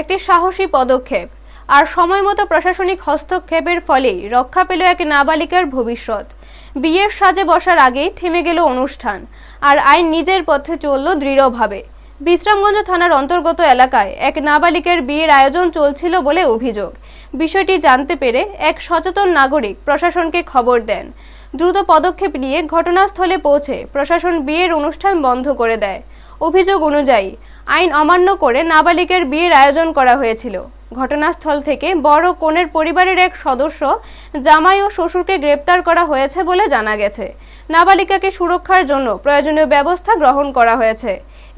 একটি সাহসী পদক্ষেপ আর সময়মতো প্রশাসনিক হস্তক্ষেপের ফলেই রক্ষা পেল এক নাবালিকার ভবিষ্যৎ। বিয়ের সাজে বসার আগেই থেমে গেল অনুষ্ঠান, আর আইন নিজের পথে চলল দৃঢ়ভাবে। বিশ্রামগঞ্জ থানার অন্তর্গত এলাকায় এক নাবালিকার বিয়ের আয়োজন চলছিল বলে অভিযোগ। বিষয়টি জানতে পেরে এক সচেতন নাগরিক প্রশাসনকে খবর দেন। দ্রুত পদক্ষেপ নিয়ে ঘটনাস্থলে পৌঁছে প্রশাসন বিয়ের অনুষ্ঠান বন্ধ করে দেয়। অভিযোগ অনুযায়ী আইন অমান্য করে নাবালিকার বিয়ের আয়োজন করা হয়েছিল। ঘটনাস্থল থেকে বড় কনের পরিবারের এক সদস্য, জামাই ও শ্বশুরকে গ্রেপ্তার করা হয়েছে বলে জানা গেছে। নাবালিকাকে সুরক্ষার জন্য প্রয়োজনীয় ব্যবস্থা গ্রহণ করা হয়েছে।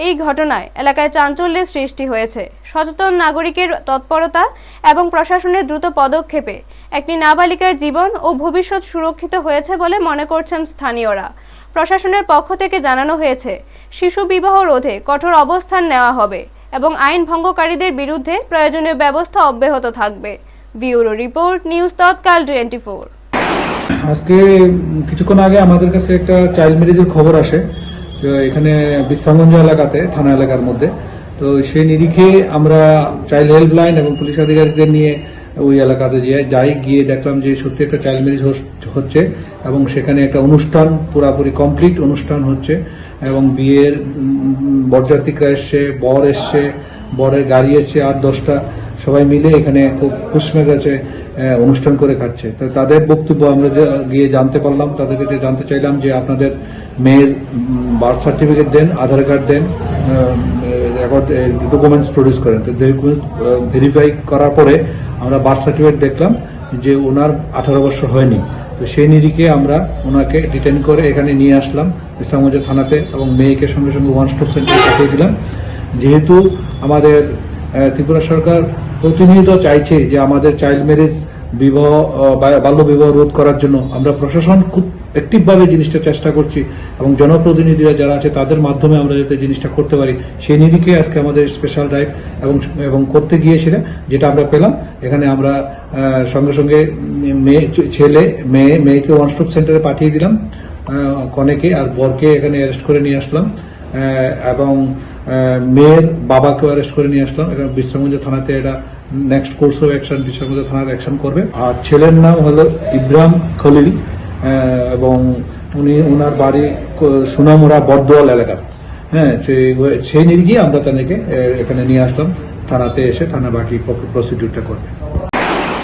এই ঘটনায় এলাকায় চাঞ্চল্যের সৃষ্টি হয়েছে। সচেতন নাগরিকের তৎপরতা এবং প্রশাসনের দ্রুত পদক্ষেপে একটি নাবালিকার জীবন ও ভবিষ্যৎ সুরক্ষিত হয়েছে বলে মনে করছেন স্থানীয়রা। প্রশাসনের পক্ষ থেকে জানানো হয়েছে, শিশু বিবাহ রোধে কঠোর অবস্থান নেওয়া হবে এবং আইন ভঙ্গকারীদের বিরুদ্ধে প্রয়োজনীয় ব্যবস্থা অব্যাহত থাকবে। ব্যুরো রিপোর্ট, নিউজ তৎকাল 24। আজকে কিছুক্ষণ আগে আমাদের কাছে একটা চাইল্ড ম্যারেজের খবর আসে, তো এখানে বিশ্রামগঞ্জ এলাকাতে, থানা এলাকার মধ্যে। তো সেই নিরিখে আমরা চাইল্ড হেল্পলাইন এবং পুলিশ আধিকারিকদের নিয়ে ওই এলাকাতে গিয়ে দেখলাম যে সত্যি একটা চাইল্ড ম্যারেজ হচ্ছে এবং সেখানে একটা অনুষ্ঠান, পুরাপুরি কমপ্লিট অনুষ্ঠান হচ্ছে এবং বিয়ের বরযাত্রীরা এসছে, বর এসছে, বরের গাড়ি এসছে 8-10টা, সবাই মিলে এখানে খুব খুশমে গেছে অনুষ্ঠান করে খাচ্ছে। তো তাদের বক্তব্য আমরা গিয়ে জানতে পারলাম, তাদের কাছে জানতে চাইলাম যে আপনাদের মেয়ের বার্থ সার্টিফিকেট দেন, আধার কার্ড দেন, ডকুমেন্টস প্রডিউস করেন। তো ভেরিফাই করার পরে আমরা বার্থ সার্টিফিকেট দেখলাম যে ওনার 18 বছর হয়নি। তো সেই নিরিখে আমরা ওনাকে ডিটেইন করে এখানে নিয়ে আসলাম বিশ্রামগঞ্জ থানাতে এবং মেয়েকে সঙ্গে সঙ্গে ওয়ান স্টপ সেন্টারে পাঠিয়ে দিলাম। যেহেতু আমাদের ত্রিপুরা সরকার প্রতিনিয়ত চাইছে যে আমাদের চাইল্ড ম্যারেজ, বিবাহ, বাল্য বিবাহ রোধ করার জন্য আমরা প্রশাসন খুব অ্যাক্টিভভাবে জিনিসটা চেষ্টা করছি এবং জনপ্রতিনিধিরা যারা আছে তাদের মাধ্যমে আমরা যাতে জিনিসটা করতে পারি সেই নিরিখে আজকে আমাদের স্পেশাল ড্রাইভ এবং করতে গিয়েছিলাম, যেটা আমরা পেলাম। এখানে আমরা সঙ্গে সঙ্গে মেয়েকে ওয়ান স্টপ সেন্টারে পাঠিয়ে দিলাম, কনেকে আর বরকে এখানে অ্যারেস্ট করে নিয়ে আসলাম এবং মেয়ের বাবাকেও অ্যারেস্ট করে নিয়ে আসলাম। এখানে বিশ্রামগঞ্জ থানাতে এটা next course of action Bishramganj থানার অ্যাকশন করবে। আর ছেলের নাম হলো ইব্রাহিম খলিল এবং ওনার বাড়ি সোনামুড়া বরদোয়াল এলাকা। হ্যাঁ, সেই নিরিখে আমরা তাদেরকে এখানে নিয়ে আসলাম থানাতে, এসে থানা বাকি প্রসিডিউরটা করবে।